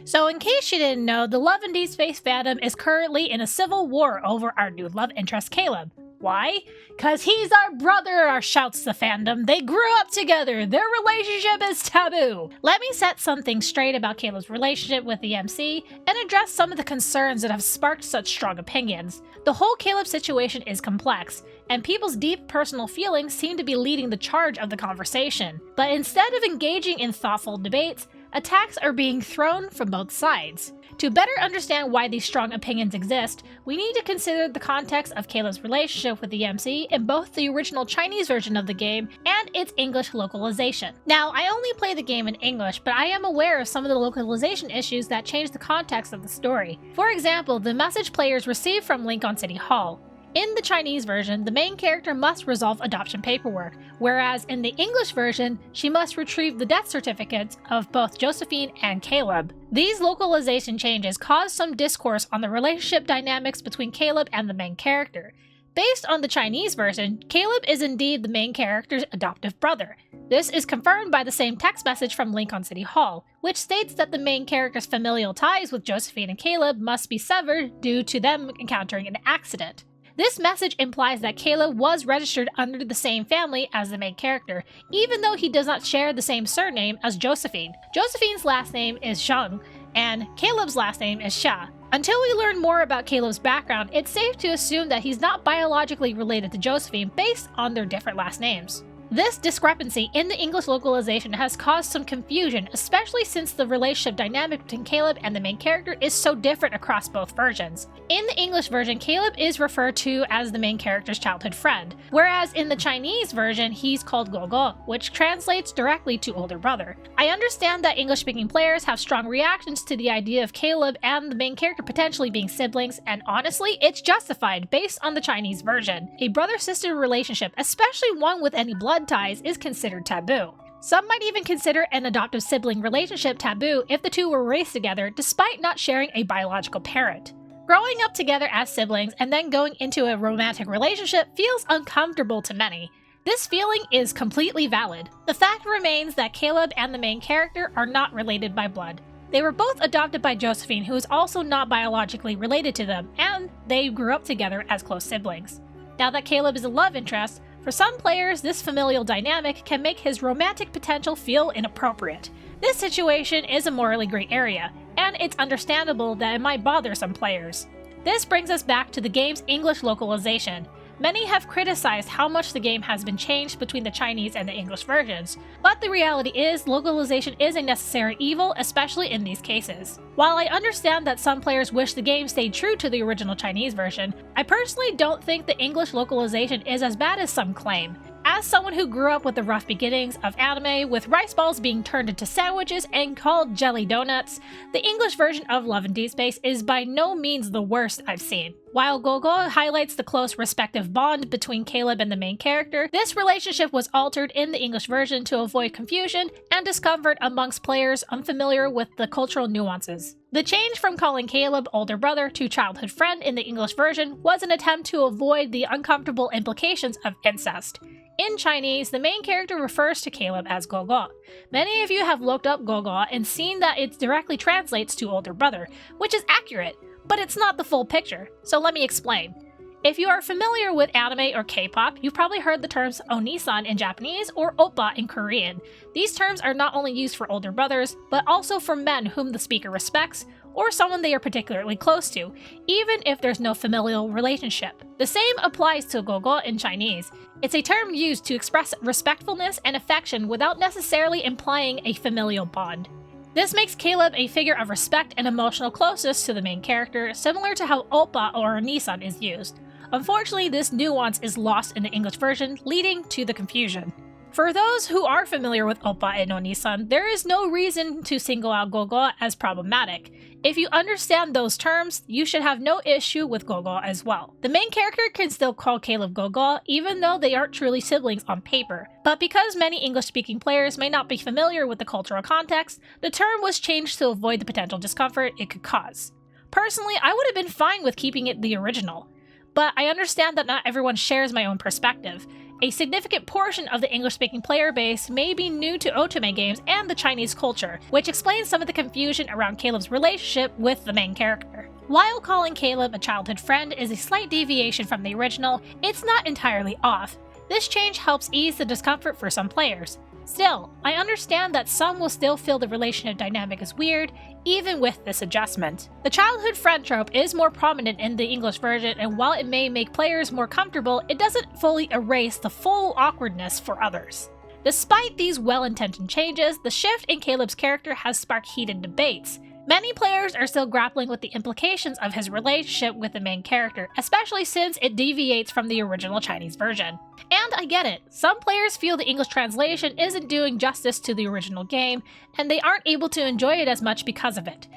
So in case you didn't know, the Love and Deepspace fandom is currently in a civil war over our new love interest Caleb. Why? Cause he's our brother, shouts the fandom. They grew up together. Their relationship is taboo. Let me set something straight about Caleb's relationship with the MC and address some of the concerns that have sparked such strong opinions. The whole Caleb situation is complex, and people's deep personal feelings seem to be leading the charge of the conversation. But instead of engaging in thoughtful debates, attacks are being thrown from both sides. To better understand why these strong opinions exist, we need to consider the context of Caleb's relationship with the MC in both the original Chinese version of the game and its English localization. Now, I only play the game in English, but I am aware of some of the localization issues that change the context of the story. For example, the message players receive from Lincoln City Hall. In the Chinese version, the main character must resolve adoption paperwork, whereas in the English version, she must retrieve the death certificates of both Josephine and Caleb. These localization changes cause some discourse on the relationship dynamics between Caleb and the main character. Based on the Chinese version, Caleb is indeed the main character's adoptive brother. This is confirmed by the same text message from Lincoln City Hall, which states that the main character's familial ties with Josephine and Caleb must be severed due to them encountering an accident. This message implies that Caleb was registered under the same family as the main character, even though he does not share the same surname as Josephine. Josephine's last name is Zhang, and Caleb's last name is Xia. Until we learn more about Caleb's background, it's safe to assume that he's not biologically related to Josephine based on their different last names. This discrepancy in the English localization has caused some confusion, especially since the relationship dynamic between Caleb and the main character is so different across both versions. In the English version, Caleb is referred to as the main character's childhood friend, whereas in the Chinese version, he's called Gogo, which translates directly to older brother. I understand that English-speaking players have strong reactions to the idea of Caleb and the main character potentially being siblings, and honestly, it's justified based on the Chinese version. A brother-sister relationship, especially one with any blood ties, is considered taboo. Some might even consider an adoptive sibling relationship taboo if the two were raised together despite not sharing a biological parent. Growing up together as siblings and then going into a romantic relationship feels uncomfortable to many. This feeling is completely valid. The fact remains that Caleb and the main character are not related by blood. They were both adopted by Josephine, who is also not biologically related to them, and they grew up together as close siblings. Now that Caleb is a love interest, for some players, this familial dynamic can make his romantic potential feel inappropriate. This situation is a morally gray area, and it's understandable that it might bother some players. This brings us back to the game's English localization. Many have criticized how much the game has been changed between the Chinese and the English versions, but the reality is localization is a necessary evil, especially in these cases. While I understand that some players wish the game stayed true to the original Chinese version, I personally don't think the English localization is as bad as some claim. As someone who grew up with the rough beginnings of anime, with rice balls being turned into sandwiches and called jelly donuts, the English version of Love and Deepspace is by no means the worst I've seen. While Gogo highlights the close respective bond between Caleb and the main character, this relationship was altered in the English version to avoid confusion and discomfort amongst players unfamiliar with the cultural nuances. The change from calling Caleb older brother to childhood friend in the English version was an attempt to avoid the uncomfortable implications of incest. In Chinese, the main character refers to Caleb as Gogo. Many of you have looked up Gogo and seen that it directly translates to older brother, which is accurate, but it's not the full picture, so let me explain. If you are familiar with anime or K-pop, you've probably heard the terms Onisan in Japanese or Oppa in Korean. These terms are not only used for older brothers, but also for men whom the speaker respects, or someone they are particularly close to, even if there's no familial relationship. The same applies to Gogo in Chinese. It's a term used to express respectfulness and affection without necessarily implying a familial bond. This makes Caleb a figure of respect and emotional closeness to the main character, similar to how Oppa or Nissan is used. Unfortunately, this nuance is lost in the English version, leading to the confusion. For those who are familiar with Oppa and Onisan, there is no reason to single out Gogo as problematic. If you understand those terms, you should have no issue with Gogo as well. The main character can still call Caleb Gogo, even though they aren't truly siblings on paper. But because many English-speaking players may not be familiar with the cultural context, the term was changed to avoid the potential discomfort it could cause. Personally, I would have been fine with keeping it the original. But I understand that not everyone shares my own perspective. A significant portion of the English-speaking player base may be new to otome games and the Chinese culture, which explains some of the confusion around Caleb's relationship with the main character. While calling Caleb a childhood friend is a slight deviation from the original, it's not entirely off. This change helps ease the discomfort for some players. Still, I understand that some will still feel the relationship dynamic is weird, even with this adjustment. The childhood friend trope is more prominent in the English version, and while it may make players more comfortable, it doesn't fully erase the full awkwardness for others. Despite these well-intentioned changes, the shift in Caleb's character has sparked heated debates. Many players are still grappling with the implications of his relationship with the main character, especially since it deviates from the original Chinese version. And I get it, some players feel the English translation isn't doing justice to the original game, and they aren't able to enjoy it as much because of it.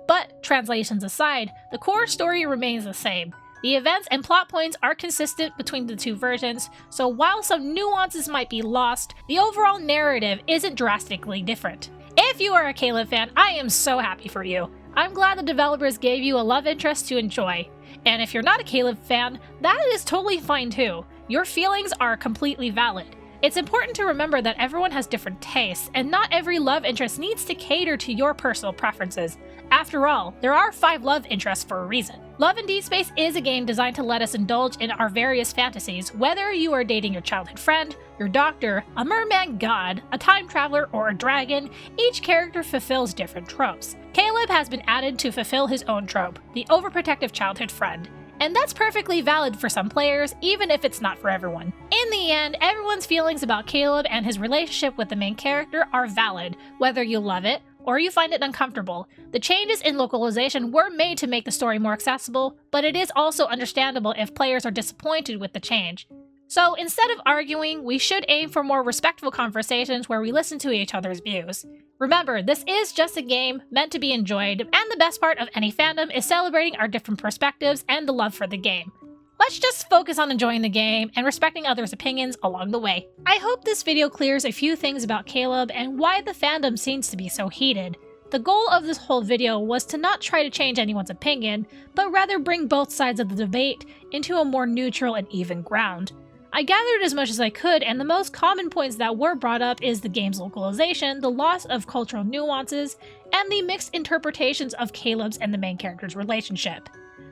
But, translations aside, the core story remains the same. The events and plot points are consistent between the two versions, so while some nuances might be lost, the overall narrative isn't drastically different. If you are a Caleb fan, I am so happy for you. I'm glad the developers gave you a love interest to enjoy. And if you're not a Caleb fan, that is totally fine too. Your feelings are completely valid. It's important to remember that everyone has different tastes, and not every love interest needs to cater to your personal preferences. After all, there are 5 love interests for a reason. Love in Deepspace is a game designed to let us indulge in our various fantasies, whether you are dating your childhood friend, your doctor, a merman god, a time traveler, or a dragon. Each character fulfills different tropes. Caleb has been added to fulfill his own trope, the overprotective childhood friend. And that's perfectly valid for some players, even if it's not for everyone. In the end, everyone's feelings about Caleb and his relationship with the main character are valid, whether you love it or you find it uncomfortable. The changes in localization were made to make the story more accessible, but it is also understandable if players are disappointed with the change. So instead of arguing, we should aim for more respectful conversations where we listen to each other's views. Remember, this is just a game meant to be enjoyed, and the best part of any fandom is celebrating our different perspectives and the love for the game. Let's just focus on enjoying the game and respecting others' opinions along the way. I hope this video clears a few things about Caleb and why the fandom seems to be so heated. The goal of this whole video was to not try to change anyone's opinion, but rather bring both sides of the debate into a more neutral and even ground. I gathered as much as I could, and the most common points that were brought up is the game's localization, the loss of cultural nuances, and the mixed interpretations of Caleb's and the main character's relationship.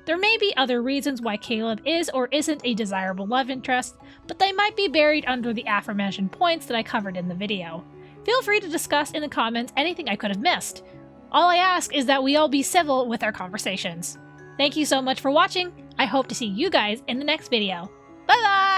There may be other reasons why Caleb is or isn't a desirable love interest, but they might be buried under the aforementioned points that I covered in the video. Feel free to discuss in the comments anything I could have missed. All I ask is that we all be civil with our conversations. Thank you so much for watching. I hope to see you guys in the next video. Bye bye!